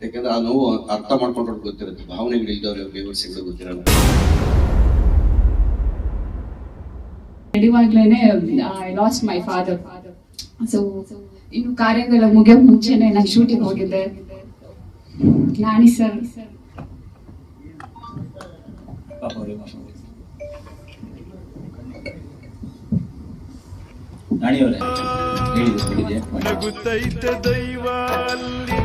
ಯಾಕಂದ್ರೆ ಆ ನೋವು ಅರ್ಥ ಮಾಡ್ಕೊಂಡ್ರೆ ಗೊತ್ತಿರುತ್ತೆ, ಭಾವನೆಗಳು ಇಲ್ದವ್ರೆ ಬೇವರ್ಸಿಗಳು ಗೊತ್ತಿರಲ್ಲ. ನಡೆಯುವಾಗ್ಲೇನೆ I lost my father. So ಇನ್ನು ಕಾರ್ಯಗಳ ಮುಗಿಯೋ ಮುಂಚೆನೆ ನಾನು ಶೂಟಿಂಗ್ ಹೋಗಿದ್ದೆ. ನಾನಿ ಸರ್ ನಗುತ್ತೈತೆ ದೈವ ಅಲ್ಲಿ,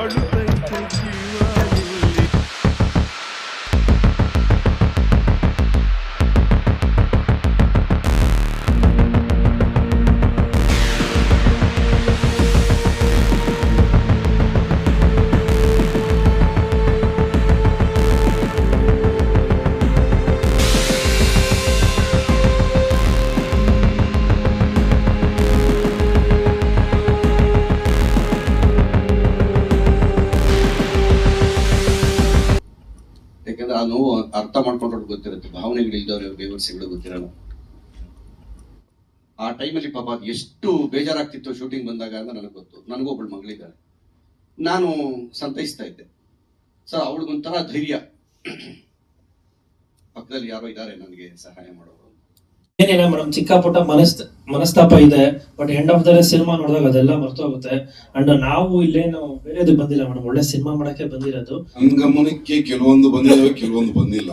ಅಳುತ್ತೈತೆ ಜೀವ ಇಲ್ಲಿ. ಯಾಕಂದ್ರೆ ಆ ನೋವು ಅರ್ಥ ಮಾಡ್ಕೊಂಡ್ರೆ ಗೊತ್ತಿರುತ್ತೆ, ಭಾವನೆಗಳು ಇಲ್ದವ್ರೆ ಬೇವರ್ಸಿಗಳು ಗೊತ್ತಿರಲ್ಲ. ಆ ಟೈಮಲ್ಲಿ ಪಾಪ ಅದು ಎಷ್ಟು ಬೇಜಾರಾಗ್ತಿತ್ತು ಶೂಟಿಂಗ್ ಬಂದಾಗ ಅಂತ ನನಗೆ ಗೊತ್ತು. ನನಗೂ ಒಬ್ಬಳು ಮಗಳಿದ್ದಾಳೆ, ನಾನು ಸಂತೈಸ್ತಾ ಇದ್ದೆ. ಸೊ ಅವಳಿಗೊಂಥರ ಧೈರ್ಯ, ಪಕ್ಕದಲ್ಲಿ ಯಾರೋ ಇದ್ದಾರೆ ನನಗೆ ಸಹಾಯ ಮಾಡೋರು. ಏನಿಲ್ಲ ಮೇಡಮ್, ಚಿಕ್ಕ ಪುಟ್ಟ ಮನಸ್ತಾಪ ಇದೆ, but end of the day cinema ನೋಡಿದಾಗ ಅದೆಲ್ಲ ಮರ್ತೋಗುತ್ತೆ. ಅಂಡ್ ನಾವು ಇಲ್ಲೇನು ಬೇರೆದು ಬಂದಿಲ್ಲ ಮೇಡಮ್, ಒಳ್ಳೆ ಸಿನಿಮಾ ಮಾಡಕ್ಕೆ ಬಂದಿರೋದು. ನನ್ ಗಮನಕ್ಕೆ ಕೆಲವೊಂದು ಬಂದಿದ್ದಾವೆ, ಕೆಲವೊಂದು ಬಂದಿಲ್ಲ.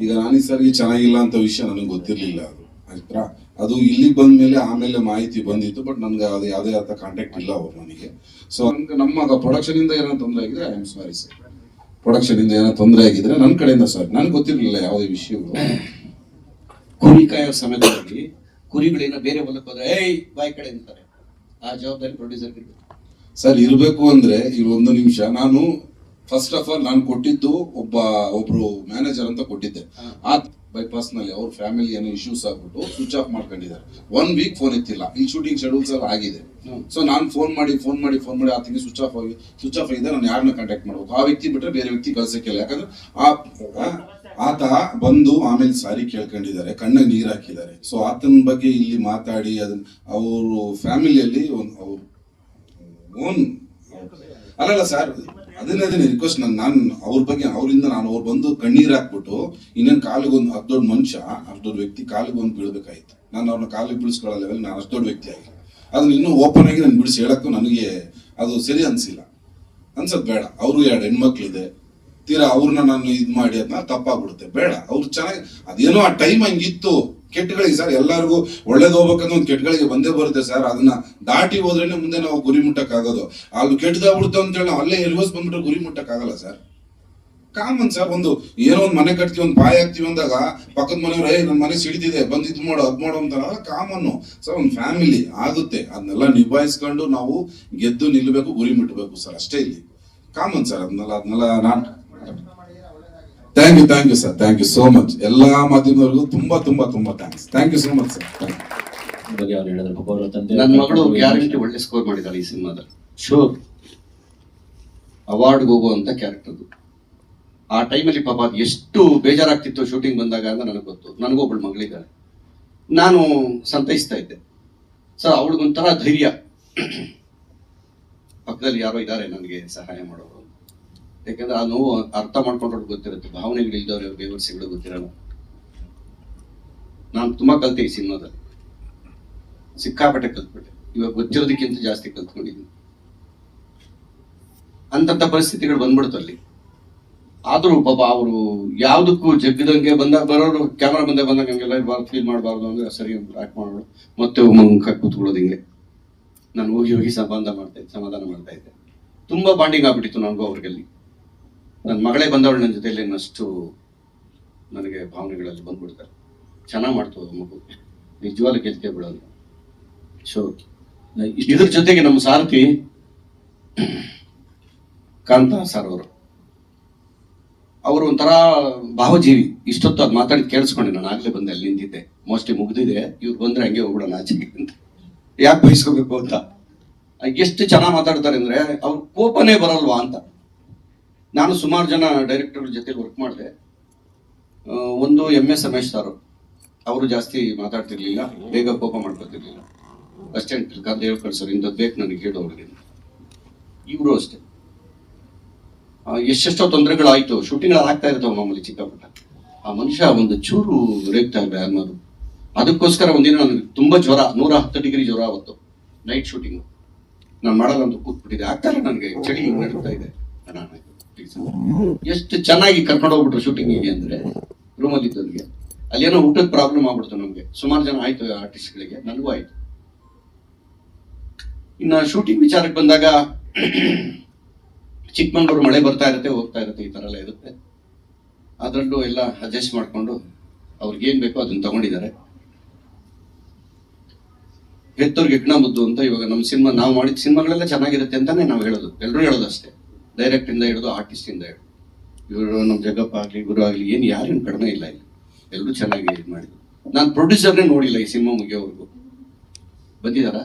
ಈಗ ನಾನಿ ಸರ್ಗೆ ಚೆನ್ನಾಗಿಲ್ಲ ಅಂತ ವಿಷಯ ನನಗೆ ಗೊತ್ತಿರ್ಲಿಲ್ಲ. ಅದು ಆಯ್ತಾ, ಅದು ಇಲ್ಲಿಗೆ ಬಂದ್ಮೇಲೆ ಆಮೇಲೆ ಮಾಹಿತಿ ಬಂದಿತ್ತು, ಬಟ್ ನನ್ಗೆ ಅದು ಯಾವುದೇ ಆದ ಕಾಂಟ್ಯಾಕ್ಟ್ ಇಲ್ಲ ಅವ್ರು ನನಗೆ. ಸೊ ನನ್ಗೆ ನಮ್ಮ ಪ್ರೊಡಕ್ಷನ್ ಇಂದ ಏನೋ ತೊಂದರೆ ಆಗಿದ್ರೆ I am sorry sir. Production ಇಂದ ಏನೋ ತೊಂದರೆ ಆಗಿದ್ರೆ ನನ್ನ ಕಡೆಯಿಂದ ಸಾರಿ, ನನ್ಗೆ ಗೊತ್ತಿರ್ಲಿಲ್ಲ ಯಾವುದೇ ವಿಷಯಗಳು. ಕುರಿ ಕಾಯೋ ಸಮಯದಲ್ಲಿ ಕುರಿಗಳೇನೋ ಬೇರೆ ಹೊಲಕ್ಕೆ ಹೋದ್ರೆ ಏಯ್ ಬಾಯ್ ಕಡೆ ಅಂತಾರೆ, ಆ ಜವಾಬ್ದಾರಿ ಪ್ರೊಡ್ಯೂಸರ್ ಇರ್ಬೇಕು ಸರ್. ಇರ್ಬೇಕು ಅಂದ್ರೆ ಈ ಒಂದು ನಿಮಿಷ, ನಾನು ಫಸ್ಟ್ ಆಫ್ ಆಲ್ ನಾನು ಕೊಟ್ಟಿದ್ದು ಒಬ್ರು ಮ್ಯಾನೇಜರ್ ಅಂತ ಕೊಟ್ಟಿದ್ದೆ. ಆ ಬೈಪಾಸ್ ನಲ್ಲಿ ಅವ್ರ ಫ್ಯಾಮಿಲಿ ಏನೋ ಇಶ್ಯೂಸ್ ಆಗ್ಬಿಟ್ಟು ಸ್ವಿಚ್ ಆಫ್ ಮಾಡ್ಕೊಂಡಿದ್ದಾರೆ. 1 ವೀಕ್ ಫೋನ್ ಎತ್ತಿಲ್ಲ. ಈ ಶೂಟಿಂಗ್ ಶೆಡ್ಯೂಲ್ಸ್ ಎಲ್ಲ ಆಗಿದೆ. ಸೊ ನಾನು ಫೋನ್ ಮಾಡಿ ಆ ತಿಂಗಿ ಸ್ವಿಚ್ ಆಫ್ ಆಗಿದೆ. ನಾನು ಯಾರನ್ನ ಕಾಂಟ್ಯಾಕ್ಟ್ ಮಾಡ್ಬೇಕು? ಆ ವ್ಯಕ್ತಿ ಬಿಟ್ರೆ ಬೇರೆ ವ್ಯಕ್ತಿ ಕಳ್ಸಕ್ಕಿಲ್ಲ. ಯಾಕಂದ್ರೆ ಆತ ಬಂದು ಆಮೇಲೆ ಸಾರಿ ಕೇಳ್ಕೊಂಡಿದ್ದಾರೆ, ಕಣ್ಣಾಗ ನೀರ್ ಹಾಕಿದ್ದಾರೆ. ಸೊ ಆತನ ಬಗ್ಗೆ ಇಲ್ಲಿ ಮಾತಾಡಿ ಅದನ್ನ ಅವರು ಫ್ಯಾಮಿಲಿಯಲ್ಲಿ ಅವ್ರು ಓನ್ ಅಲ್ಲಲ್ಲ ಸರ್, ಅದನ್ನೇ ರಿಕ್ವೆಸ್ಟ್. ನಾನು ಅವ್ರ ಬಗ್ಗೆ ಅವರಿಂದ ಅವ್ರು ಬಂದು ಕಣ್ಣೀರ್ ಹಾಕ್ಬಿಟ್ಟು ಇನ್ನೇನು ಕಾಲಿಗೆ ಒಂದು ಅಷ್ಟು ದೊಡ್ಡ ಮನುಷ್ಯ, ಅಷ್ಟು ದೊಡ್ಡ ವ್ಯಕ್ತಿ ಕಾಲಿಗೆ ಒಂದು ಬೀಳ್ಬೇಕಾಯ್ತು. ನಾನು ಅವ್ರನ್ನ ಕಾಲಿಗೆ ಬೀಳಿಸ್ಕೊಳ್ಳೋ ಲೆವೆಲ್ ನಾನು ಅಷ್ಟು ದೊಡ್ಡ ವ್ಯಕ್ತಿ ಆಗಿಲ್ಲ. ಅದನ್ನ ಇನ್ನೂ ಓಪನ್ ಆಗಿ ನಾನು ಬಿಡಿಸಿ ಹೇಳಕ್ಕೂ ನನಗೆ ಅದು ಸರಿ ಅನ್ಸಿಲ್ಲ, ಅನ್ಸದ್ ಬೇಡ. ಅವ್ರು 2 ಹೆಣ್ಮಕ್ಳಿದೆ, ತೀರಾ ಅವ್ರನ್ನ ನಾನು ಇದ್ ಮಾಡಿ ಅದನ್ನ ತಪ್ಪಾಗ್ಬಿಡುತ್ತೆ, ಬೇಡ. ಅವ್ರು ಚೆನ್ನಾಗಿ ಅದೇನೋ ಆ ಟೈಮ್ ಹಂಗಿತ್ತು. ಕೆಟ್ಟಗಳಿಗೆ ಸರ್ ಎಲ್ಲರಿಗೂ ಒಳ್ಳೇದು ಹೋಗ್ಬೇಕಂದ್ರೆ ಒಂದು ಕೆಟ್ಟಗಳಿಗೆ ಬಂದೇ ಬರುತ್ತೆ ಸರ್. ಅದನ್ನ ದಾಟಿ ಹೋದ್ರೇನೆ ಮುಂದೆ ನಾವು ಗುರಿ ಮುಟ್ಟಕ್ಕಾಗೋದು. ಅಲ್ಲಿ ಕೆಟ್ಟದಾಗ್ಬಿಡ್ತು ಅಂತೇಳಿ ನಾವು ಅಲ್ಲೇ ರಿವರ್ಸ್ ಬಂದ್ಬಿಟ್ರೆ ಗುರಿ ಮುಟ್ಟಕ್ಕಾಗಲ್ಲ ಸರ್. Common sir. ಒಂದು ಏನೋ ಒಂದು ಮನೆ ಕಟ್ತೀವಿ, ಒಂದು ಬಾಯಿ ಹಾಕ್ತಿವಿ ಅಂದಾಗ ಪಕ್ಕದ ಮನೆಯವ್ರು ನನ್ನ ಮನೆ ಸಿಡಿತಿದೆ ಬಂದು ಇದು ಮಾಡೋ ಅದ್ ಮಾಡೋ ಅಂತ ಕಾಮನ್ನು ಸರ್. ಒಂದು ಫ್ಯಾಮಿಲಿ ಆಗುತ್ತೆ, ಅದನ್ನೆಲ್ಲ ನಿಭಾಯಿಸ್ಕೊಂಡು ನಾವು ಗೆದ್ದು ನಿಲ್ಬೇಕು, ಗುರಿ ಮುಟ್ಟಬೇಕು ಸರ್, ಅಷ್ಟೇ ಇಲ್ಲಿ ಕಾಮನ್ ಸರ್. ಅದನ್ನೆಲ್ಲ ನಾನು thank you sir, thank you so much. ಎಲ್ಲಾ ಮಾಧ್ಯಮದವರಿಗೂ ತುಂಬಾ thanks. Thank you so much sir. ನನ್ನ ಮಗಳು ಗ್ಯಾರಂಟಿ ಒಳ್ಳೆ ಸ್ಕೋರ್ ಮಾಡಿದ್ದಾಳೆ ಈ ಸಿನಿಮಾದಲ್ಲಿ, ಶೋರ್ ಅವಾರ್ಡ್ ಹೋಗುವಂತ ಕ್ಯಾರೆಕ್ಟರ್. ಆ ಟೈಮಲ್ಲಿ ಪಾಪ ಅದು ಎಷ್ಟು ಬೇಜಾರಾಗ್ತಿತ್ತು ಶೂಟಿಂಗ್ ಬಂದಾಗ ಅಂತ ನನಗೆ ಗೊತ್ತು. ನನಗೂ ಒಬ್ಬಳು ಮಗಳಿದ್ದಾಳೆ, ನಾನು ಸಂತೈಸ್ತಾ ಇದ್ದೆ. ಸೊ ಅವಳಿಗೊಂಥರ ಧೈರ್ಯ, ಪಕ್ಕದಲ್ಲಿ ಯಾರೋ ಇದ್ದಾರೆ ನನಗೆ ಸಹಾಯ ಮಾಡೋರು. ಯಾಕಂದ್ರೆ ಆ ನೋವು ಅರ್ಥ ಮಾಡ್ಕೊಂಡ್ರೆ ಗೊತ್ತಿರುತ್ತೆ, ಭಾವನೆಗಳು ಇಲ್ದವ್ರೆ ಬೇವರ್ಸಿಗಳು ಗೊತ್ತಿರಲ್ಲ. ನಾನು ತುಂಬಾ ಕಲ್ತೆ ಈ ಸಿನಿಮಾದಲ್ಲಿ, ಸಿಕ್ಕಾಪಟ್ಟೆ ಕಲ್ತ್ಬಿಟ್ಟೆ. ಇವಾಗ ಗೊತ್ತಿರೋದಕ್ಕಿಂತ ಜಾಸ್ತಿ ಕಲ್ತ್ಕೊಂಡಿದ್ದೀನಿ. ಅಂತಂತ ಪರಿಸ್ಥಿತಿಗಳು ಬಂದ್ಬಿಡ್ತು ಅಲ್ಲಿ. ಆದ್ರೂ ಪಾಪ ಅವರು ಯಾವ್ದಕ್ಕೂ ಜಗ್ಗದಂಗೆ ಬರೋರು ಕ್ಯಾಮ್ರಾ ಬಂದಾಗ ಹಂಗೆಲ್ಲ ಇರಬಾರ್ದು, ಫೀಲ್ ಮಾಡಬಾರ್ದು ಅಂದ್ರೆ ಸರಿ ಆಕ್ಟ್ ಮಾಡೋದು, ಮತ್ತೆ ಮುಖ ಕೂತ್ಕೊಳ್ಳೋದು ಹಿಂಗೆ. ನಾನು ಹೋಗಿ ಸಮಾಧಾನ ಮಾಡ್ತಾ ಇದ್ದೆ. ತುಂಬಾ ಬಾಂಡಿಂಗ್ ಆಗ್ಬಿಟ್ಟಿತ್ತು ನನಗೂ ಅವ್ರಿಗಲ್ಲಿ. ನನ್ನ ಮಗಳೇ ಬಂದವಳು ನನ್ನ ಜೊತೆಯಲ್ಲಿ ಅಷ್ಟು ನನಗೆ ಭಾವನೆಗಳಲ್ಲಿ ಬಂದ್ಬಿಡ್ತಾರೆ. ಚೆನ್ನಾಗಿ ಮಾಡ್ತೋದು ಮಗು, ನಿಜವಾಗ್ಲೂ ಗೆಲ್ತೇ ಬಿಡೋದು. ಶೋರ್. ಇದ್ರ ಜೊತೆಗೆ ನಮ್ಮ ಸಾರಥಿ ಕಾಂತ ಸರ್ ಅವರು ಒಂಥರ ಭಾವಜೀವಿ. ಇಷ್ಟೊತ್ತು ಅದು ಮಾತಾಡಿ ಕೇಳಿಸ್ಕೊಂಡೆ, ನಾನು ಆಗ್ಲೇ ಬಂದೆ, ಅಲ್ಲಿ ನಿಂತಿದ್ದೆ, ಮೋಸ್ಟ್ಲಿ ಮುಗ್ದಿದೆ, ಇವ್ರು ಬಂದ್ರೆ ಹಂಗೆ ಹೋಗ್ಬಿಡೋಣ ಆಚೆಗೆ ಅಂತ, ಯಾಕೆ ಬಯಸ್ಕೋಬೇಕು ಅಂತ. ಎಷ್ಟು ಚೆನ್ನಾಗಿ ಮಾತಾಡ್ತಾರೆ ಅಂದ್ರೆ ಅವ್ರ ಕೋಪನೇ ಬರಲ್ವಾ ಅಂತ. ನಾನು ಸುಮಾರು ಜನ ಡೈರೆಕ್ಟರ್ ಜೊತೆ ವರ್ಕ್ ಮಾಡಿದೆ. ಒಂದು MS ರಮೇಶ್ ಸರ್, ಅವರು ಜಾಸ್ತಿ ಮಾತಾಡ್ತಿರ್ಲಿಲ್ಲ, ಬೇಗ ಕೋಪ ಮಾಡ್ಕೊತಿರ್ಲಿಲ್ಲ. ಅಷ್ಟೇ ಹೇಳ್ ಕಳ್ಸೋರು, ಇಂಥದ್ದು ಬೇಕು ನನಗೆ ಹೇಳೋರಿಗೆ. ಇವರು ಅಷ್ಟೇ ಎಷ್ಟೆಷ್ಟೋ ತೊಂದರೆಗಳಾಯ್ತು, ಶೂಟಿಂಗ್ ಆಗ್ತಾ ಇರ್ತಾವ ಮಾಮೂಲಿ ಚಿಕ್ಕ ಪುಟ್ಟ. ಆ ಮನುಷ್ಯ ಒಂದು ಚೂರು ರೇಗ್ತಾ ಇಲ್ಲ ಅನ್ನೋದು. ಅದಕ್ಕೋಸ್ಕರ ಒಂದಿನ ನನಗೆ ತುಂಬಾ ಜ್ವರ, 110 ಡಿಗ್ರಿ ಜ್ವರ ಅವತ್ತು ನೈಟ್ ಶೂಟಿಂಗ್. ನಾನು ಮಾಡಲ್ಲ ಅಂತ ಕೂತ್ಬಿಟ್ಟಿದೆ, ಆಗ್ತಾ ಇಲ್ಲ ನನಗೆ, ಚಳಿ ನಡೀತಾ ಇದೆ. ಎಷ್ಟು ಚೆನ್ನಾಗಿ ಕರ್ಕೊಂಡು ಹೋಗ್ಬಿಟ್ರು ಶೂಟಿಂಗಿಗೆ ಅಂದ್ರೆ ರೂಮಲ್ಲಿ ಇದ್ದವ್ರಿಗೆ. ಅಲ್ಲೇನೋ ಊಟದ ಪ್ರಾಬ್ಲಮ್ ಆಗ್ಬಿಡ್ತು ನಮ್ಗೆ, ಸುಮಾರು ಜನ ಆಯ್ತು ಆರ್ಟಿಸ್ಟ್ಗಳಿಗೆ, ನನಗೂ ಆಯ್ತು. ಇನ್ನ ಶೂಟಿಂಗ್ ವಿಚಾರಕ್ಕೆ ಬಂದಾಗ ಚಿಕ್ಕಮಂಗ್ಳೂರು ಮಳೆ ಬರ್ತಾ ಇರುತ್ತೆ, ಹೋಗ್ತಾ ಇರುತ್ತೆ, ಈ ತರ ಎಲ್ಲ ಇರುತ್ತೆ. ಅದರಲ್ಲೂ ಎಲ್ಲ ಅಡ್ಜಸ್ಟ್ ಮಾಡ್ಕೊಂಡು ಅವ್ರಿಗೆ ಏನ್ ಬೇಕೋ ಅದನ್ನ ತಗೊಂಡಿದ್ದಾರೆ. ಹೆತ್ತವ್ರಿಗೆ ಯಜ್ಞ ಮುದ್ದು ಅಂತ ಇವಾಗ ನಮ್ಮ ಸಿನಿಮಾ, ನಾವು ಮಾಡಿದ ಸಿನಿಮಾಗಳೆಲ್ಲ ಚೆನ್ನಾಗಿರುತ್ತೆ ಅಂತಾನೆ ನಾವು ಹೇಳೋದು, ಎಲ್ಲರೂ ಹೇಳೋದು ಅಷ್ಟೇ. ಡೈರೆಕ್ಟ್ ಇಂದ ಹಿಡಿದು ಆರ್ಟಿಸ್ಟ್ ಇಂದ ಹಿಡಿದು ಇವರು ನಮ್ಮ ಜಗಪ್ಪ ಆಗ್ಲಿ, ಗುರು ಆಗ್ಲಿ, ಯಾರೇನು ಕಡಿಮೆ ಇಲ್ಲ ಇಲ್ಲಿ, ಎಲ್ಲರೂ ಚೆನ್ನಾಗಿ ಇದು ಮಾಡಿದ್ರು. ನಾನು ಪ್ರೊಡ್ಯೂಸರ್ನೇ ನೋಡಿಲ್ಲ ಈ ಸಿನಿಮಾ ಮುಗಿಯೋವರೆಗೂ. ಬಂದಿದಾರ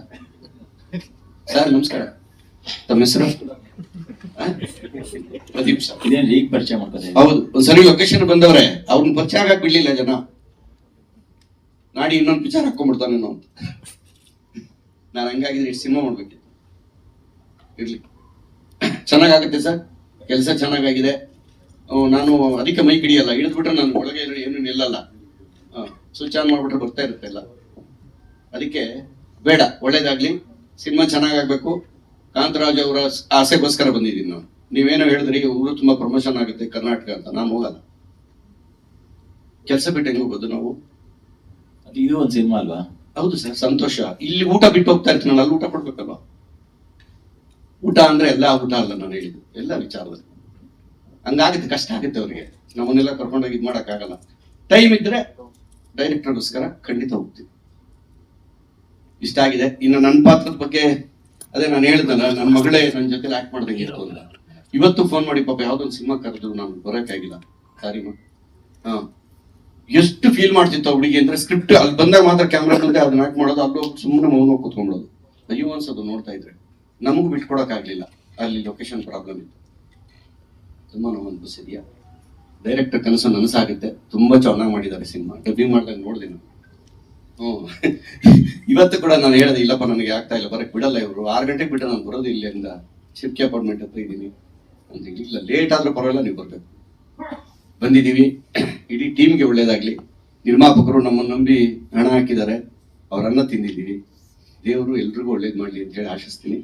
ಸರ್? ನಮಸ್ಕಾರ, ತಮ್ಮ ಹೆಸರು? ಪ್ರದೀಪ್ ಸರ್. ಈಗ ಪರಿಚಯ ಮಾಡ್ತಾರೆ. ಹೌದು, ಒಂದ್ಸರಿ ಲೊಕೇಶನ್ ಬಂದವ್ರೆ, ಅವ್ರನ್ನ ಪರಿಚಯ ಆಗಕ್ ಬಿಡ್ಲಿಲ್ಲ ಜನ. ನಾಡಿ ಇನ್ನೊಂದು ಪಿಕ್ಚರ್ ಹಾಕೊಂಡ್ಬಿಡ್ತಾನೆ ನಾವು ಅಂತ. ನಾನು ಹಂಗಾಗಿದ್ರೆ ಇಷ್ಟು ಸಿನಿಮಾ ಮಾಡ್ಬೇಕಿತ್ತು. ಇರ್ಲಿ, ಚೆನ್ನಾಗಾಗುತ್ತೆ ಸರ್, ಕೆಲಸ ಚೆನ್ನಾಗಾಗಿದೆ. ನಾನು ಅದಕ್ಕೆ ಮೈ ಹಿಡಿಯಲ್ಲ, ಹಿಡಿದ್ಬಿಟ್ರೆ ನಾನು ಒಳಗೆ ಏನು ನಿಲ್ಲಲ್ಲ. ಸ್ವಿಚ್ ಆನ್ ಮಾಡ್ಬಿಟ್ರೆ ಬರ್ತಾ ಇರುತ್ತೆ ಎಲ್ಲ. ಅದಕ್ಕೆ ಬೇಡ, ಒಳ್ಳೇದಾಗ್ಲಿ, ಸಿನಿಮಾ ಚೆನ್ನಾಗಾಗ್ಬೇಕು. ಕಾಂತರಾಜ್ ಅವರ ಆಸೆಗೋಸ್ಕರ ಬಂದಿದ್ದೀನಿ ನಾನು. ನೀವೇನೋ ಹೇಳಿದ್ರಿ ಊರು ತುಂಬಾ ಪ್ರಮೋಷನ್ ಆಗುತ್ತೆ ಕರ್ನಾಟಕ ಅಂತ, ನಾನು ಹೋಗಲ್ಲ. ಕೆಲಸ ಬಿಟ್ಟು ಹೆಂಗ್ ಹೋಗೋದು ನಾವು? ಇದು ಒಂದು ಸಿನಿಮಾ ಅಲ್ವಾ? ಹೌದು ಸರ್, ಸಂತೋಷ. ಇಲ್ಲಿ ಊಟ ಬಿಟ್ಟು ಹೋಗ್ತಾ ಇರ್ತೀನಲ್ಲ, ಅಲ್ಲಿ ಊಟ ಕೊಡ್ಬೇಕಲ್ವಾ? ಊಟ ಅಂದ್ರೆ ಎಲ್ಲ ಊಟ ಅಲ್ಲ ನಾನು ಹೇಳಿದ್ದು, ಎಲ್ಲ ವಿಚಾರದಲ್ಲಿ. ಹಂಗಾಗುತ್ತೆ, ಕಷ್ಟ ಆಗುತ್ತೆ ಅವ್ರಿಗೆ. ನಮ್ಮನ್ನೆಲ್ಲ ಕರ್ಕೊಂಡೋಗಿ ಇದು ಮಾಡಕ್ಕಾಗಲ್ಲ. ಟೈಮ್ ಇದ್ರೆ ಡೈರೆಕ್ಟರ್ಗೋಸ್ಕರ ಖಂಡಿತ ಹೋಗ್ತೀವಿ. ಇಷ್ಟ ಆಗಿದೆ. ಇನ್ನು ನನ್ನ ಪಾತ್ರದ ಬಗ್ಗೆ ಅದೇ ನಾನು ಹೇಳಿದ್ನಲ್ಲ, ನನ್ನ ಮಗಳೇ ನನ್ನ ಜೊತೆ ಆಕ್ಟ್ ಮಾಡ್ದಂಗೆ ಇತ್ತು ಅಂತ. ಇವತ್ತು ಫೋನ್ ಮಾಡಿ ಪಾಪ ಯಾವ್ದೊಂದು ಸಿನಿಮಾ ಕರೆದ್ರು, ನಾನು ಬರೋಕ್ಕಾಗಿಲ್ಲ. ಸಾರಿ ಹಾ, ಎಷ್ಟು ಫೀಲ್ ಮಾಡ್ತಿತ್ತು ಹುಡುಗಿ ಅಂದ್ರೆ, ಸ್ಕ್ರಿಪ್ಟ್ ಅಲ್ಲಿ ಬಂದಾಗ ಮಾತ್ರ ಕ್ಯಾಮ್ರಾ ಮುಂದೆ ಅದನ್ನ ಆಕ್ಟ್ ಮಾಡೋದು, ಅಲ್ಲೂ ಸುಮ್ಮನೆ ಮೌನ ಕೂತ್ಕೊಂಡ್ಬಿಡೋದು. ಅಯ್ಯೋ ಅನ್ಸೋದು ನೋಡ್ತಾ ಇದ್ರೆ. ನಮಗೂ ಬಿಟ್ಕೊಡಕ್ ಆಗ್ಲಿಲ್ಲ, ಅಲ್ಲಿ ಲೊಕೇಶನ್ ಪ್ರಾಬ್ಲಮ್ ಇತ್ತು. ತುಂಬಾ ನೋವು ಅನ್ಬಿಸಿದ್ಯಾ. ಡೈರೆಕ್ಟರ್ ಕನಸು ನನಸಾಗುತ್ತೆ. ತುಂಬಾ ಚೆನ್ನಾಗಿ ಮಾಡಿದ್ದಾರೆ ಸಿನಿಮಾ. ಡಬ್ಬಿಂಗ್ ಮಾಡಿದಾಗ ನೋಡಿದೆ ನಾನು. ಇವತ್ತು ಕೂಡ ನಾನು ಹೇಳಿದೆ, ಇಲ್ಲಪ್ಪ ನನಗೆ ಆಗ್ತಾ ಇಲ್ಲ, ಬರಕ್ ಬಿಡಲ್ಲ ಇವರು. 6 ಗಂಟೆಗೆ ಬಿಟ್ಟರೆ ನಾನು ಬರೋದು ಇಲ್ಲಿಂದ ಶಿಫ್ಟಿ ಅಪಾರ್ಟ್ಮೆಂಟ್ ಹತ್ರ ಇದ್ದೀನಿ ಅಂತ. ಇಲ್ಲ, ಲೇಟ್ ಆದ್ರೂ ಪರವಾಗಿಲ್ಲ, ನೀವು ಬರ್ಬೇಕು. ಬಂದಿದ್ದೀವಿ. ಇಡೀ ಟೀಮ್ಗೆ ಒಳ್ಳೇದಾಗ್ಲಿ. ನಿರ್ಮಾಪಕರು ನಮ್ಮನ್ನು ನಂಬಿ ಹಣ ಹಾಕಿದ್ದಾರೆ, ಅವರನ್ನ ತಿಂದಿದ್ದೀವಿ. ದೇವರು ಎಲ್ರಿಗೂ ಒಳ್ಳೇದು ಮಾಡ್ಲಿ ಅಂತ ಹೇಳಿ ಆಶಿಸ್ತೀನಿ.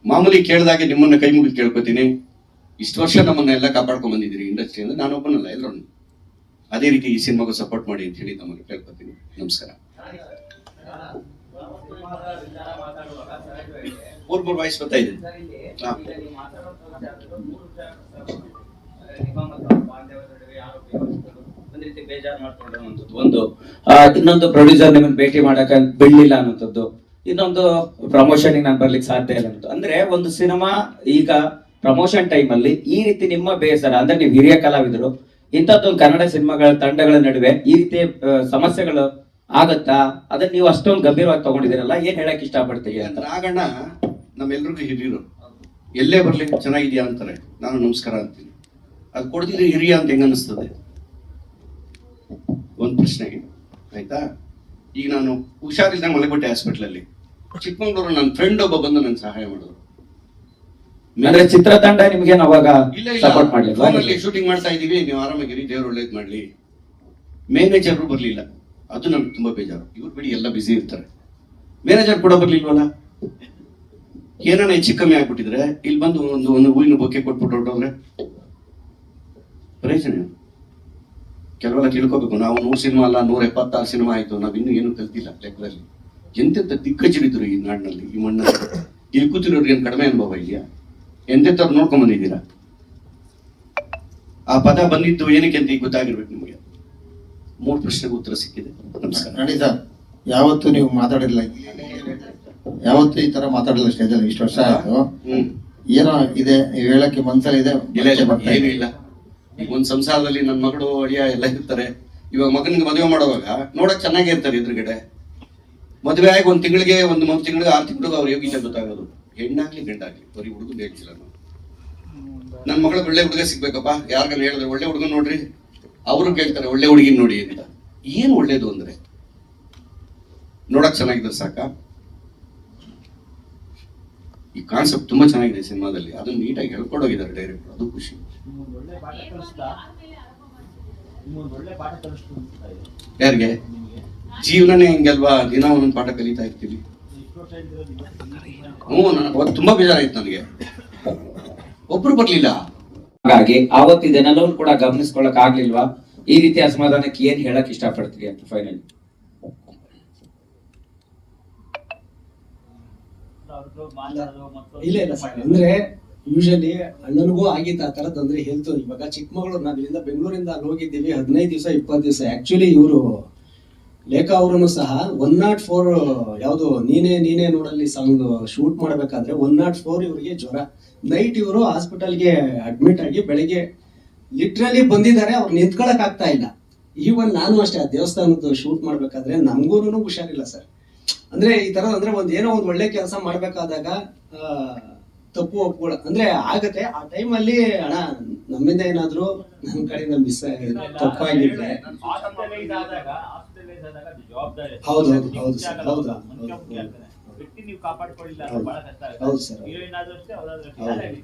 ಮಾಮೂಲಿ ಕೇಳಿದಾಗೆ ನಿಮ್ಮನ್ನ ಕೈ ಮುಗಿದು ಕೇಳ್ಕೊತೀನಿ. ಇಷ್ಟು ವರ್ಷ ನಮ್ಮನ್ನ ಎಲ್ಲ ಕಾಪಾಡ್ಕೊಂಡ್ ಬಂದಿದ್ದೀರಿ ಇಂಡಸ್ಟ್ರಿಯಿಂದ, ನಾನು ಒಬ್ಬನಲ್ಲ, ಎಲ್ಲರನ್ನು. ಅದೇ ರೀತಿ ಈ ಸಿನಿಮಾಗೂ ಸಪೋರ್ಟ್ ಮಾಡಿ ಅಂತ ಹೇಳಿ ನಮ್ಮನ್ನು ಕೇಳ್ಕೊತೀನಿ. ನಮಸ್ಕಾರ. 3 ವಾಯ್ಸ್ ಬರ್ತಾ ಇದೆ. ಒಂದು ಇನ್ನೊಂದು ಪ್ರೊಡ್ಯೂಸರ್ ನಿಮ್ಮನ್ನ ಭೇಟಿ ಮಾಡಕ ಬಿಡ್ಲಿಲ್ಲ ಅನ್ನೋಂಥದ್ದು, ಇನ್ನೊಂದು ಪ್ರಮೋಷನ್ ನಾನು ಬರ್ಲಿಕ್ಕೆ ಸಾಧ್ಯ ಇಲ್ಲ ಅಂತ. ಅಂದ್ರೆ ಒಂದು ಸಿನಿಮಾ ಈಗ ಪ್ರಮೋಷನ್ ಟೈಮ್ ಅಲ್ಲಿ ಈ ರೀತಿ ನಿಮ್ಮ ಬೇಸರ ಅಂದ್ರೆ, ನೀವು ಹಿರಿಯ ಕಲಾವಿದರು, ಇಂಥದ್ದೊಂದು ಕನ್ನಡ ಸಿನಿಮಾಗಳ ತಂಡಗಳ ನಡುವೆ ಈ ರೀತಿ ಸಮಸ್ಯೆಗಳು ಆಗತ್ತಾ? ಅದನ್ನ ನೀವು ಅಷ್ಟೊಂದು ಗಂಭೀರವಾಗಿ ತಗೊಂಡಿದ್ದೀರಲ್ಲ, ಏನ್ ಹೇಳಕ್ ಇಷ್ಟಪಡ್ತೀವಿ ಅಂತ? ನಾಗಣ್ಣ ನಮ್ಮೆಲ್ರಿಗೂ ಹಿರಿಯರು, ಎಲ್ಲೇ ಬರ್ಲಿ ಚೆನ್ನಾಗಿದ್ಯಾ ಅಂತಾರೆ, ನಾನು ನಮಸ್ಕಾರ ಅಂತೀನಿ. ಅದು ಕೊಡ್ತಿದ್ರೆ ಹಿರಿಯ ಅಂತ ಹೆಂಗ ಅನಿಸ್ತದೆ? ಒಂದು ಪ್ರಶ್ನೆ ಆಯ್ತಾ. ಈಗ ನಾನು ಹುಷಾರಿಲ್ದಂಗೆ ಮಲಗಿಬಿಟ್ಟೆ ಹಾಸ್ಪಿಟ್ಲಲ್ಲಿ. ಚಿಕ್ಕಮಂಗ್ಳೂರು ನನ್ನ ಫ್ರೆಂಡ್ ಒಬ್ಬ ಬಂದು ನನ್ಗೆ ಸಹಾಯ ಮಾಡಿದ್ರು. ಅಂದ್ರೆ ಚಿತ್ರತಂಡ ನಿಮ್ಗೆ ಅವಾಗ ಸಪೋರ್ಟ್ ಫೋನಲ್ಲಿ ಶೂಟಿಂಗ್ ಮಾಡ್ತಾ ಇದೀವಿ, ನೀವು ಆರಾಮಾಗಿರಿ, ದೇವ್ರು ಒಳ್ಳೇದ್ ಮಾಡ್ಲಿ. ಮ್ಯಾನೇಜರ್ ಬರ್ಲಿಲ್ಲ, ಅದು ನನ್ಗೆ ತುಂಬಾ ಬೇಜಾರು. ಇವ್ರು ಬಿಡಿ ಎಲ್ಲ ಬಿಸಿ ಇರ್ತಾರೆ, ಮ್ಯಾನೇಜರ್ ಕೂಡ ಬರ್ಲಿಲ್ವಲ್ಲ. ಏನಾನ ಹೆಚ್ಚು ಕಮ್ಮಿ ಆಗ್ಬಿಟ್ಟಿದ್ರೆ ಇಲ್ಲಿ ಬಂದು ಒಂದು ಹೂವಿನ ಬೊಕ್ಕೆ ಕೊಟ್ಬಿಟ್ಟು ಹೊರಟೋದ್ರೆ ಪ್ರಯೋಜನ. ಕೆಲವೆಲ್ಲ ತಿಳ್ಕೋಬೇಕು. ನಾವು 100 ಸಿನಿಮಾ ಅಲ್ಲ, 176 ಸಿನಿಮಾ ಆಯ್ತು, ನಾವಿನ್ನೂ ಏನು ಕಲ್ತಿಲ್ಲ ಲೆಕ್ಕದಲ್ಲಿ. ಎಂತೆಂತ ದಿಗ್ಗಜರಿದ್ರು ಈ ನಾಡಿನಲ್ಲಿ, ಈ ಮಣ್ಣಲ್ಲಿ. ಇಲ್ಲಿ ಕೂತಿರೋರಿಗೆ ಕಡಿಮೆ ಅನುಭವ ಇದೆಯಾ? ಎಂತೆಂಥವ್ರು ನೋಡ್ಕೊಂಡ್ ಬಂದಿದ್ದೀರಾ? ಆ ಪದ ಬಂದಿದ್ದು ಏನಕ್ಕೆ ಅಂತ ಈಗ ಗೊತ್ತಾಗಿರ್ಬೇಕು ನಿಮಗೆ. 3 ಪ್ರಶ್ನೆಗೆ ಉತ್ತರ ಸಿಕ್ಕಿದೆ. ನಮಸ್ಕಾರ. ಖಂಡಿತ. ಯಾವತ್ತು ನೀವು ಮಾತಾಡಿರ್ಲಿಲ್ಲ, ಯಾವತ್ತು ಈ ತರ ಮಾತಾಡಿಲ್ಲ ಸ್ಟೇಜಲ್ಲಿ. ಇಷ್ಟು ವರ್ಷ ಆಯ್ತು, ಏನೋ ಇದೆ ಹೇಳಕ್ಕೆ ಮನ್ಸಲ್ಲಿ ಇದೆ. ಏನು ಇಲ್ಲ. ಈಗ ಒಂದ್ ಸಂಸಾರದಲ್ಲಿ ನನ್ನ ಮಗಳು ಅಳಿಯ ಎಲ್ಲ ಇರ್ತಾರೆ. ಇವಾಗ ಮಗನಿಗೆ ಮದುವೆ ಮಾಡುವಾಗ ನೋಡಕ್ ಚೆನ್ನಾಗೇ ಇರ್ತಾರೆ ಎದುರುಗಡೆ. ಮದುವೆ ಆಗಿ 1 ತಿಂಗಳಿಗೆ 3 ತಿಂಗಳಿಗೆ 6 ತಿಂಗಳಿಗೆ ಅವ್ರ ಯೋಗ್ಯತೆ ಗೊತ್ತಾಗೋದು. ಹೆಣ್ಣಾಗ್ಲಿ ಗಂಡಾಗ್ಲಿ, ಬರೀ ಹುಡುಗನ್ ಹೇಳ್ತಿಲ್ಲ ನಾನು. ನನ್ನ ಮಗಳಿಗೆ ಒಳ್ಳೆ ಹುಡುಗ ಸಿಗ್ಬೇಕಪ್ಪ, ಯಾರಿಗಾನ ಹೇಳಿದ್ರೆ ಒಳ್ಳೆ ಹುಡುಗನ್ ನೋಡ್ರಿ, ಅವರು ಕೇಳ್ತಾರೆ ಒಳ್ಳೆ ಹುಡುಗಿನ ನೋಡಿ ಅಂತ. ಏನ್ ಒಳ್ಳೇದು ಅಂದ್ರೆ ನೋಡಕ್ ಚೆನ್ನಾಗಿದ್ರೆ ಸಾಕ. ಈ ಕಾನ್ಸೆಪ್ಟ್ ತುಂಬಾ ಚೆನ್ನಾಗಿದೆ ಸಿನಿಮಾದಲ್ಲಿ, ಅದನ್ನ ನೀಟಾಗಿ ಹೇಳ್ಕೊಡೋಗಿದ್ದಾರೆ ಡೈರೆಕ್ಟರ್, ಅದು ಖುಷಿ. ಯಾರಿಗೆ? ಜೀವನನೇ ಹಿಂಗಲ್ವಾ, ದಿನ ಒಂದೊಂದು ಪಾಠ ಕಲಿತಾ ಇರ್ತೀವಿ. ನನಗೆ ಅವತ್ತು ತುಂಬಾ ಬೇಜಾರಾಯ್ತು, ನನಗೆ ಒಬ್ರು ಬರ್ಲಿಲ್ಲ. ಹಾಗಾಗಿ ಆವತ್ತಿದೆಲ್ಲವೂ ಕೂಡ ಗಮನಿಸ್ಕೊಳಕ್ ಆಗ್ಲಿಲ್ವಾ? ಈ ರೀತಿ ಅಸಮಾಧಾನಕ್ಕೆ ಏನ್ ಹೇಳಕ್ ಇಷ್ಟಪಡ್ತೀರಿ ಅಂತ ಫೈನಲ್? ಇಲ್ಲ ಇಲ್ಲ ಸರ್, ಅಂದ್ರೆ ಯೂಶಲಿ ಅಣ್ಣನಿಗೂ ಆಗಿತ್ತು ಆ ತರದ್ದು. ಅಂದ್ರೆ ಹೆಲ್ತ್ ಇವಾಗ ಚಿಕ್ಕಮಗಳೂರು, ನಾವ್ ಇಲ್ಲಿಂದ ಬೆಂಗಳೂರಿಂದ ಅಲ್ಲಿ ಹೋಗಿದ್ದೀವಿ 15 ದಿವಸ 20 ದಿವಸ. ಆಕ್ಚುಲಿ ಇವರು ಲೇಖಾ ಅವರನ್ನು ಸಹ 104 ಯಾವ್ದು ನೀನೇ ನೋಡಲ್ಲಿ ಸಾಂಗ್ ಶೂಟ್ ಮಾಡ್ಬೇಕಾದ್ರೆ 104 ಇವರಿಗೆ ಜ್ವರ. ನೈಟ್ ಇವರು ಹಾಸ್ಪಿಟಲ್ಗೆ ಅಡ್ಮಿಟ್ ಆಗಿ ಬೆಳಿಗ್ಗೆ ಲಿಟ್ರಲಿ ಬಂದಿದ್ದಾರೆ. ಅವ್ರು ನಿಂತ್ಕೊಳಕ್ ಆಗ್ತಾ ಇಲ್ಲ. ಈವನ್ ನಾನು ಅಷ್ಟೇ ಆ ದೇವಸ್ಥಾನದ ಶೂಟ್ ಮಾಡ್ಬೇಕಾದ್ರೆ ನಮ್ಗೂನು ಹುಷಾರಿಲ್ಲ ಸರ್. ಅಂದ್ರೆ ಈ ತರ ಅಂದ್ರೆ ಏನೋ ಒಂದ್ ಒಳ್ಳೆ ಕೆಲಸ ಮಾಡ್ಬೇಕಾದಾಗ ತಪ್ಪು ಒಪ್ಕೊಳ ಅಂದ್ರೆ ಆಗತ್ತೆ. ಆ ಟೈಮಲ್ಲಿ ಅಣ್ಣ ನಮ್ಮಿಂದ ಏನಾದ್ರು ನಮ್ ಕಡೆಯಿಂದ ಮಿಸ್ ತಪ್ಪಾಗಿದ್ರೆ ಹೌದು ಸರ್, ಹೌದು ನೀವು ಕಾಪಾಡ್ಕೊಳ್ಳಿಲ್ಲ ಬಹಳ ಕಷ್ಟ ಆಗುತ್ತೆ. ಹೌದು ಸರ್, ಹೀರೋಯಿನ್ ಆದ್ರೂ ಅಷ್ಟೇ, ಅವರಾದ್ರೂ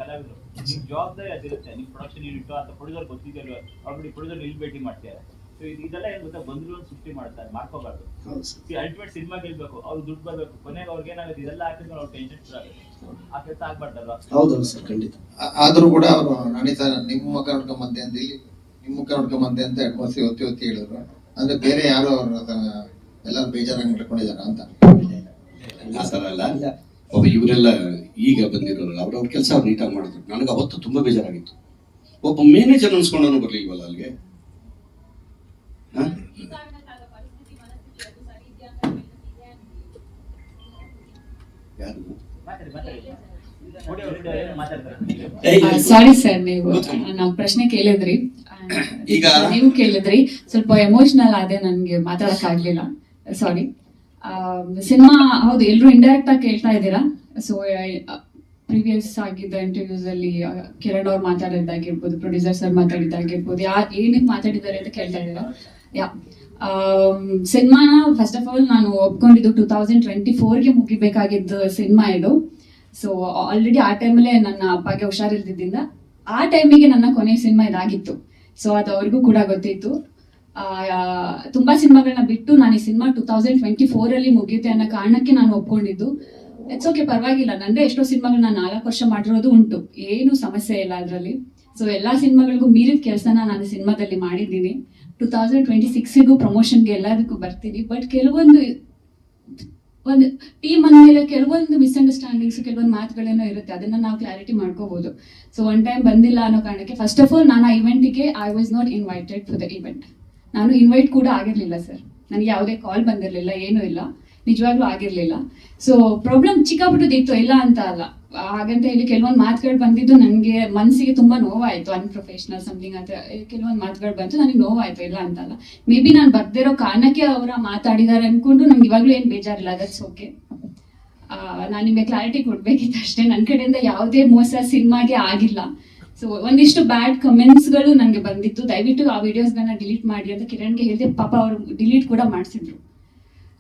ಕಲಾವಿದರು ನಿಮ್ ಜವಾಬ್ದಾರಿ ಅದಿರುತ್ತೆ. ನಿಮ್ ಪ್ರೊಡಕ್ಷನ್ ಯೂನಿಟ್ ಅಥವಾ ಪ್ರೊಡ್ಯೂಸರ್ ಗೊತ್ತಿದೆಯಲ್ವ, ಅವ್ರಿಗೆ ಪ್ರೊಡ್ಯೂಸರ್ ಇಲ್ಲಿ ಭೇಟಿ ಮಾಡ್ತಾರೆ. ಸೊ ಇದೆಲ್ಲ ಏನ್ ಗೊತ್ತಾ, ಬಂದ್ರು ಒಂದು ಸೃಷ್ಟಿ ಮಾಡ್ತಾರೆ, ಮಾಡ್ಕೋಬಾರ್ದು. ಅಲ್ಟಿಮೇಟ್ ಸಿನಿಮಾ ಗೆಲ್ಬೇಕು, ಅವ್ರು ದುಡ್ಡು ಬರ್ಬೇಕು. ಕೊನೆಗೆ ಅವ್ರಿಗೆ ಏನಾಗುತ್ತೆ, ಇದೆಲ್ಲ ಹಾಕಿದ್ರೆ ಅವ್ರು ಟೆನ್ಷನ್ ಶುರು ಆಗುತ್ತೆ. ಆ ಕೆಲಸ ಆಗ್ಬಾರ್ದಲ್ವಾ? ಹೌದೌದು ಸರ್, ಖಂಡಿತ. ಆದ್ರೂ ಕೂಡ ಅವರು ನಾನೀತ ನಿಮ್ಮ ಮುಖ ನೋಡ್ಕೊಂಬಂತೆ ಅಂತ ಇಲ್ಲಿ ನಿಮ್ಮ ಮುಖ ನೋಡ್ಕೊಂಬಂತೆ ಅಂತ ಅಟ್ಮಾಸಿ ಒತ್ತಿ ಹೇಳಿದ್ರು. ಅಂದ್ರೆ ಬೇರೆ ಯಾರು ಅವ್ರ ಎಲ್ಲರೂ ಬೇಜಾರಾಗಿ ನಡ್ಕೊಂಡಿದಾರ ಅಂತ? ಆ ಥರ ಅಲ್ಲ, ಒಬ್ಬ ಇವರೆಲ್ಲ ಈಗ ಬಂದಿರೋರು ಅವ್ರವ್ರ ಕೆಲಸ ಅವ್ರು ನೀಟಾಗಿ ಮಾಡಿದ್ರು. ನನಗೆ ಅವತ್ತು ತುಂಬಾ ಬೇಜಾರಾಗಿತ್ತು. ಒಬ್ಬ ಮ್ಯಾನೇಜರ್ ಅನ್ಸ್ಕೊಂಡವನು ಬರ್ಲಿಲ್ವಲ್ಲ ಅಲ್ಲಿಗೆ. ಸಾರಿ ಸರ್, ನೀವು ನಾವು ಪ್ರಶ್ನೆ ಕೇಳಿದ್ರಿ, ಈಗ ನೀವು ಕೇಳಿದ್ರಿ, ಸ್ವಲ್ಪ ಎಮೋಷನಲ್ ಆದೆ, ನನ್ಗೆ ಮಾತಾಡಕ್ ಆಗ್ಲಿಲ್ಲ, ಸಾರಿ. ಸಿನಿಮಾ ಹೌದು, ಎಲ್ರು ಇಂಡೈರೆಕ್ಟ್ ಆಗಿ ಕೇಳ್ತಾ ಇದ್ದೀರಾ. ಸೊ ಪ್ರೀವಿಯಸ್ ಆಗಿದ್ದ ಇಂಟರ್ವ್ಯೂಸ್ ಅಲ್ಲಿ ಕಿರಣ್ ಅವ್ರು ಮಾತಾಡಿದ್ದಾಗಿರ್ಬೋದು, ಪ್ರೊಡ್ಯೂಸರ್ ಸರ್ ಮಾತಾಡಿದ್ದಾಗಿರ್ಬೋದು, ಏನಕ್ಕೆ ಮಾತಾಡಿದ್ದಾರೆ ಅಂತ ಕೇಳ್ತಾ ಇದ್ದೀರಾ. ಸಿನಿಮಾನ ಫಸ್ಟ್ ಆಫ್ ಆಲ್ ನಾನು ಒಪ್ಕೊಂಡಿದ್ದು 2024ಗೆ ಮುಗಿಬೇಕಾಗಿದ್ದು ಸಿನಿಮಾ ಇದು. ಸೊ ಆಲ್ರೆಡಿ ಆ ಟೈಮಲ್ಲೇ ನನ್ನ ಅಪ್ಪಗೆ ಹುಷಾರಿಲ್ದಿದ್ದಿಂದ ಆ ಟೈಮಿಗೆ ನನ್ನ ಕೊನೆಯ ಸಿನಿಮಾ ಇದಾಗಿತ್ತು. ಸೊ ಅದು ಅವ್ರಿಗೂ ಕೂಡ ಗೊತ್ತಿತ್ತು. ತುಂಬಾ ಸಿನಿಮಾಗಳನ್ನ ಬಿಟ್ಟು ನಾನು ಈ ಸಿನಿಮಾ 2024 ಅಲ್ಲಿ ಮುಗಿಯುತ್ತೆ ಅನ್ನೋ ಕಾರಣಕ್ಕೆ ನಾನು ಒಪ್ಕೊಂಡಿದ್ದು. ಇಟ್ಸ್ ಓಕೆ, ಪರವಾಗಿಲ್ಲ. ನಂದೇ ಎಷ್ಟೋ ಸಿನಿಮಾಗಳನ್ನ 4 ವರ್ಷ ಮಾಡಿರೋದು ಉಂಟು, ಏನು ಸಮಸ್ಯೆ ಇಲ್ಲ ಅದರಲ್ಲಿ. ಸೊ ಎಲ್ಲಾ ಸಿನಿಮಾಗಳಿಗೂ ಮೀರಿದ ಕೆಲಸನ ನಾನು ಸಿನಿಮಾದಲ್ಲಿ ಮಾಡಿದ್ದೀನಿ. 2026ಗೂ ಪ್ರಮೋಷನ್ಗೆ ಎಲ್ಲದಕ್ಕೂ ಬರ್ತೀನಿ. ಬಟ್ ಕೆಲವೊಂದು ಒಂದು ಟೀಮ್ ಅಂದಮೇಲೆ ಕೆಲವೊಂದು ಮಿಸ್ಅಂಡರ್ಸ್ಟ್ಯಾಂಡಿಂಗ್ಸ್, ಕೆಲವೊಂದು ಮಾತುಗಳೇನೋ ಇರುತ್ತೆ, ಅದನ್ನ ನಾವು ಕ್ಲಾರಿಟಿ ಮಾಡ್ಕೋಬಹುದು. ಸೊ ಒನ್ ಟೈಮ್ ಬಂದಿಲ್ಲ ಅನ್ನೋ ಕಾರಣಕ್ಕೆ ಫಸ್ಟ್ ಆಫ್ ಆಲ್ ನಾನು ಆ ಇವೆಂಟಿಗೆ I was not invited for the event. ನಾನು ಇನ್ವೈಟ್ ಕೂಡ ಆಗಿರ್ಲಿಲ್ಲ ಸರ್, ನನಗೆ ಯಾವುದೇ ಕಾಲ್ ಬಂದಿರಲಿಲ್ಲ, ಏನೂ ಇಲ್ಲ, ನಿಜವಾಗ್ಲೂ ಆಗಿರ್ಲಿಲ್ಲ. ಸೊ ಪ್ರಾಬ್ಲಮ್ ಚಿಕ್ಕಪುಟ್ಟದಿತ್ತು, ಇಲ್ಲ ಅಂತ ಅಲ್ಲ. ಹಾಗಂತ ಇಲ್ಲಿ ಕೆಲವೊಂದು ಮಾತುಗಳು ಬಂದಿದ್ದು ನನಗೆ ಮನಸ್ಸಿಗೆ ತುಂಬಾ ನೋವಾಯ್ತು. ಅನ್ಪ್ರೊಫೆಷನಲ್ ಸಮಥಿಂಗ್ ಅಂತ ಕೆಲವೊಂದು ಮಾತುಗಳು ಬಂತು, ನನಗೆ ನೋವಾಯ್ತು, ಇಲ್ಲ ಅಂತಲ್ಲ. ಮೇ ಬಿ ನಾನು ಬರ್ದಿರೋ ಕಾರಣಕ್ಕೆ ಅವರ ಮಾತಾಡಿದ್ದಾರೆ ಅನ್ಕೊಂಡು ನಂಗೆ ಇವಾಗ್ಲೂ ಏನು ಬೇಜಾರಿಲ್ಲ, ದಟ್ಸ್ ಓಕೆ. ನಾನು ನಿಮಗೆ ಕ್ಲಾರಿಟಿ ಕೊಡ್ಬೇಕಿತ್ತು ಅಷ್ಟೇ. ನನ್ನ ಕಡೆಯಿಂದ ಯಾವುದೇ ಮೋಸ ಸಿನಿಮಾಗೆ ಆಗಿಲ್ಲ. ಸೊ ಒಂದಿಷ್ಟು ಬ್ಯಾಡ್ ಕಮೆಂಟ್ಸ್ಗಳು ನನಗೆ ಬಂದಿತ್ತು, ದಯವಿಟ್ಟು ಆ ವಿಡಿಯೋಸ್ಗಳನ್ನ ಡಿಲೀಟ್ ಮಾಡಿ ಅಂತ ಕಿರಣ್ಗೆ ಹೇಳಿದೆ. ಪಾಪ ಅವರು ಡಿಲೀಟ್ ಕೂಡ ಮಾಡಿಸಿದ್ರು.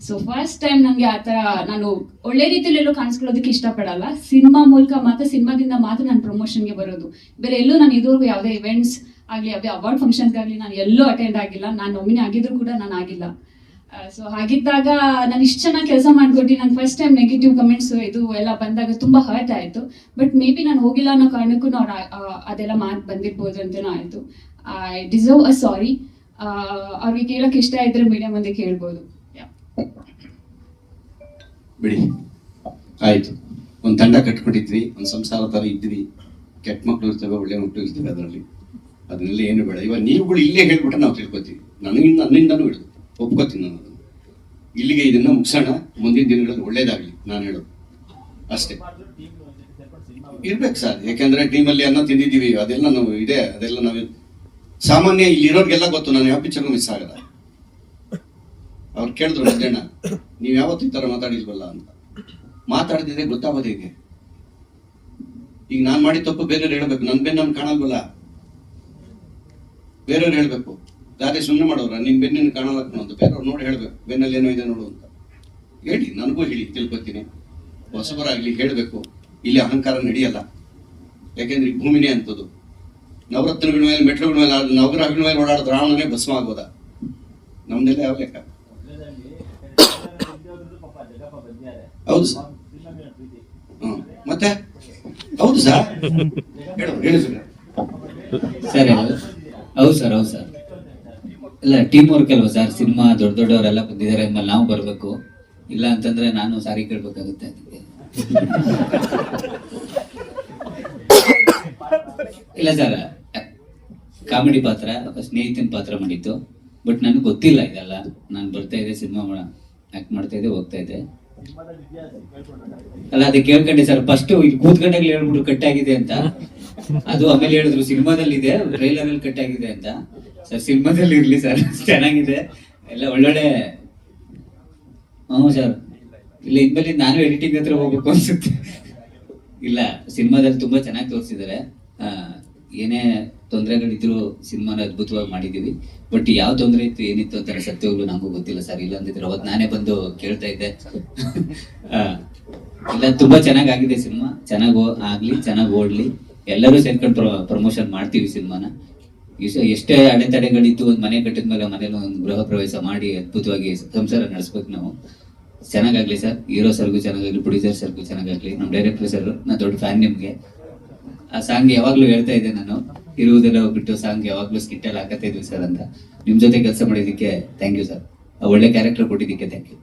ಸೊ ಫಸ್ಟ್ ಟೈಮ್ ನನಗೆ ಆ ಥರ ನಾನು ಒಳ್ಳೆ ರೀತಿಯಲ್ಲೆಲ್ಲೂ ಕಾಣಿಸ್ಕೊಳ್ಳೋದಕ್ಕೆ ಇಷ್ಟಪಡಲ್ಲ. ಸಿನಿಮಾ ಮೂಲಕ ಮಾತ್ರ, ಸಿನಿಮಾದಿಂದ ಮಾತ್ರ ನಾನು ಪ್ರಮೋಷನ್ಗೆ ಬರೋದು. ಬೇರೆ ಎಲ್ಲೂ ನಾನು ಇದುವರೆಗೂ ಯಾವುದೇ ಇವೆಂಟ್ಸ್ ಆಗಲಿ, ಯಾವುದೇ ಅವಾರ್ಡ್ ಫಂಕ್ಷನ್ಸ್ಗಾಗಲಿ ನಾನು ಎಲ್ಲೂ ಅಟೆಂಡ್ ಆಗಿಲ್ಲ. ನಾನು ನಾಮಿನಿ ಆಗಿದ್ರು ಕೂಡ ನಾನು ಆಗಿಲ್ಲ. ಸೊ ಹಾಗಿದ್ದಾಗ ನಾನು ಇಷ್ಟು ಚೆನ್ನಾಗಿ ಕೆಲಸ ಮಾಡ್ಕೊಟ್ಟು ನಂಗೆ ಫಸ್ಟ್ ಟೈಮ್ ನೆಗೆಟಿವ್ ಕಮೆಂಟ್ಸ್ ಇದು ಎಲ್ಲ ಬಂದಾಗ ತುಂಬ ಹರ್ಟ್ ಆಯಿತು. ಬಟ್ ಮೇ ಬಿ ನಾನು ಹೋಗಿಲ್ಲ ಅನ್ನೋ ಕಾರಣಕ್ಕೂ ಅವ್ರು ಅದೆಲ್ಲ ಮಾತು ಬಂದಿರ್ಬೋದು ಅಂತನೂ ಆಯಿತು. ಐ ಡಿಸರ್ವ್ ಅ ಸಾರಿ. ಅವ್ರಿಗೆ ಕೇಳೋಕೆ ಇಷ್ಟ ಇದ್ರೆ ಮೀಡಿಯಾ ಮುಂದೆ ಕೇಳ್ಬೋದು. ಬಿಡಿ, ಆಯ್ತು. ಒಂದು ತಂಡ ಕಟ್ಕೊಂಡಿದ್ವಿ, ಒಂದು ಸಂಸಾರ ತರ ಇದ್ವಿ, ಕೆಟ್ಟ ಮಕ್ಳು ಇರ್ತವೆ, ಒಳ್ಳೆ ಮಕ್ಳು ಇರ್ತವೆ, ಅದರಲ್ಲಿ ಅದನ್ನೆಲ್ಲ ಏನು ಬೇಡ. ಇವಾಗ ನೀವುಗಳು ಇಲ್ಲೇ ಹೇಳ್ಬಿಟ್ರೆ ನಾವು ತಿಳ್ಕೊತೀವಿ. ನನ್ನಿಂದನೂ ಹಿಡಿದು ಒಪ್ಕೋತೀನಿ ನಾನು ಅದನ್ನು. ಇಲ್ಲಿಗೆ ಇದನ್ನ ಮುಗಿಸೋಣ, ಮುಂದಿನ ದಿನಗಳಲ್ಲಿ ಒಳ್ಳೇದಾಗ್ಲಿ ನಾನು ಹೇಳೋದು ಅಷ್ಟೇ. ಇರ್ಬೇಕು ಸರ್, ಯಾಕೆಂದ್ರೆ ಟೀಮಲ್ಲಿ ಅನ್ನ ತಿಂದಿದ್ದೀವಿ, ಅದೆಲ್ಲ ನಾವು ಇದೆ, ಅದೆಲ್ಲ ನಾವು ಸಾಮಾನ್ಯ ಇಲ್ಲಿರೋರ್ಗೆಲ್ಲ ಗೊತ್ತು. ನಾನು ಯಾವ ಪಿಕ್ಚರ್ಗೂ ಮಿಸ್ ಆಗಲ್ಲ. ಅವ್ರು ಕೇಳಿದ್ರು ಮಧ್ಯಾಹ್ನ, ನೀವ್ ಯಾವತ್ತೂ ಈ ತರ ಮಾತಾಡಿಲ್ವಲ್ಲ ಅಂತ. ಮಾತಾಡ್ತಿದ್ರೆ ಗೊತ್ತಾಗೋದು ಹೇಗೆ? ಈಗ ನಾನ್ ಮಾಡಿದ ತಪ್ಪು ಬೇರೆಯವ್ರು ಹೇಳ್ಬೇಕು, ನನ್ ಬೆನ್ನ ನನ್ ಕಾಣಲ್ವಲ್ಲ, ಬೇರೆಯವ್ರು ಹೇಳ್ಬೇಕು. ಯಾರೇ ಸುಮ್ಮನೆ ಮಾಡೋರ ನಿನ್ ಬೆನ್ನ ಕಾಣಲ್ಲ ಅಂತ ಬೇರೆಯವ್ರು ನೋಡಿ ಹೇಳ್ಬೇಕು, ಬೆನ್ನಲ್ಲಿ ಏನೋ ಇದೆ ನೋಡು ಅಂತ ಹೇಳಿ. ನನಗೂ ಹೇಳಿ, ತಿಳ್ಕೊತೀನಿ. ಹೊಸಬರಾಗ್ಲಿ ಹೇಳ್ಬೇಕು. ಇಲ್ಲಿ ಅಹಂಕಾರ ನಡೆಯಲ್ಲ. ಯಾಕೆಂದ್ರೆ ಈ ಭೂಮಿನೇ ಅಂತದ್ದು. ನವರತ್ನಗಳ ಮೇಲೆ, ಮೆಟ್ಲುಗಳ ಮೇಲೆ, ನವಗ್ರಹಗಳ ಮೇಲೆ ಓಡಾಡೋದು ರಾವಣನೇ ಭಸ್ಮ ಆಗೋದ. ನಮ್ದೆಲ್ಲ ಯಾವ ಲೆಕ್ಕ? ಹೌದು ಸರ್. ಮತ್ತೆ ಹೌದು ಸರ್, ಹೇಳಿ ಸರ್. ಸರ್ ಹೌದು ಸರ್, ಹೌದು ಸರ್. ಇಲ್ಲ, ಟೀಮ್ ವರ್ಕ್ ಅಲ್ವಾ ಸರ್. ಸಿನಿಮಾ ದೊಡ್ಡವರೆಲ್ಲ ಬಂದಿದ್ದಾರೆ ಅಂದ್ಮೇಲೆ ನಾವು ಬರಬೇಕು. ಇಲ್ಲ ಅಂತಂದ್ರೆ ನಾನು ಸಾರಿ ಕೇಳ್ಬೇಕಾಗುತ್ತೆ. ಅದಕ್ಕೆ ಇಲ್ಲ ಸರ್, ಕಾಮಿಡಿ ಪಾತ್ರ, ಸ್ನೇಹಿತನ ಪಾತ್ರ ಮಾಡಿದ್ದು. ಬಟ್ ನನಗೆ ಗೊತ್ತಿಲ್ಲ ಇದೆಲ್ಲ. ನಾನು ಬರ್ತಾ ಇದ್ದೆ, ಸಿನಿಮಾ ಆಕ್ಟ್ ಮಾಡ್ತಾ ಇದ್ದೆ, ಹೋಗ್ತಾ ಇದ್ದೆ. ಅಲ್ಲ, ಅದಕ್ಕೆ ಕೇಳ್ಕೊಂಡೆ ಸರ್. ಫಸ್ಟ್ ಇಲ್ಲಿ ಕೂತ್ಕೊಂಡಾಗ್ಲಿ ಹೇಳ್ಬಿಟ್ರು ಕಟ್ ಆಗಿದೆ ಅಂತ. ಅದು ಆಮೇಲೆ ಹೇಳಿದ್ರು ಸಿನಿಮಾದಲ್ಲಿ ಇದೆ, ಟ್ರೈಲರ್ ಅಲ್ಲಿ ಕಟ್ ಆಗಿದೆ ಅಂತ. ಸರ್ ಸಿನಿಮಾದಲ್ಲಿ ಇರ್ಲಿ ಸರ್, ಚೆನ್ನಾಗಿದೆ ಎಲ್ಲ ಒಳ್ಳೊಳ್ಳೆ. ಹ್ಞೂ ಸರ್. ಇಲ್ಲ, ಇನ್ಮೇಲೆ ನಾನು ಎಡಿಟಿಂಗ್ ಹತ್ರ ಹೋಗ್ಬೇಕು ಅನ್ಸುತ್ತೆ. ಇಲ್ಲ, ಸಿನಿಮಾದಲ್ಲಿ ತುಂಬಾ ಚೆನ್ನಾಗಿ ತೋರಿಸಿದ್ದಾರೆ. ಏನೇ ತೊಂದರೆಗಳಿದ್ರು ಸಿನಿಮಾನ ಅದ್ಭುತವಾಗಿ ಮಾಡಿದೀವಿ. ಬಟ್ ಯಾವ ತೊಂದರೆ ಇತ್ತು, ಏನಿತ್ತು ಅಂತ ಸತ್ಯವಾಗ್ಲೂ ನಂಗೂ ಗೊತ್ತಿಲ್ಲ ಸರ್. ಇಲ್ಲ ಅಂದಿದ್ರೆ ಅವತ್ತು ನಾನೇ ಬಂದು ಕೇಳ್ತಾ ಇದ್ದೆ. ಇಲ್ಲ, ತುಂಬಾ ಚೆನ್ನಾಗಾಗಿದೆ ಸಿನಿಮಾ. ಚೆನ್ನಾಗಿ ಆಗ್ಲಿ, ಚೆನ್ನಾಗಿ ಓಡ್ಲಿ. ಎಲ್ಲರೂ ಸೇರ್ಕೊಂಡು ಪ್ರಮೋಷನ್ ಮಾಡ್ತೀವಿ ಸಿನಿಮಾನ. ಎಷ್ಟೇ ಅಡೆತಡೆಗಳಿದ್ದು ಒಂದು ಮನೆ ಕಟ್ಟಿದ್ಮೇಲೆ ಮನೇಲಿ ಒಂದು ಗೃಹ ಪ್ರವೇಶ ಮಾಡಿ ಅದ್ಭುತವಾಗಿ ಸಂಸಾರ ನಡೆಸ್ಬೇಕು ನಾವು. ಚೆನ್ನಾಗಾಗ್ಲಿ ಸರ್. ಹೀರೋ ಸರ್ಗೂ ಚೆನ್ನಾಗಾಗ್ಲಿ, ಪ್ರೊಡ್ಯೂಸರ್ ಸರ್ಗೂ ಚೆನ್ನಾಗಾಗ್ಲಿ. ನಮ್ಮ ಡೈರೆಕ್ಟರ್ ಸರ್, ನಾ ದೊಡ್ಡ ಫ್ಯಾನ್ ನಿಮ್ಗೆ. ಆ ಸಾಂಗ್ ಯಾವಾಗ್ಲೂ ಹೇಳ್ತಾ ಇದ್ದೆ ನಾನು, ಇರುವುದೆಲ್ಲ ಬಿಟ್ಟು ಸಾಂಗ್ ಯಾವಾಗ್ಲೂ ಸ್ಕಿಟ್ ಅಲ್ಲಿ ಹಾಕತ್ತಾ ಇದ್ವಿ ಸರ್ ಅಂತ. ನಿಮ್ ಜೊತೆ ಕೆಲಸ ಮಾಡಿದಕ್ಕೆ ಥ್ಯಾಂಕ್ ಯು ಸರ್. ಒಳ್ಳೆ ಕ್ಯಾರೆಕ್ಟರ್ ಕೊಟ್ಟಿದ್ದಕ್ಕೆ ಥ್ಯಾಂಕ್ ಯು.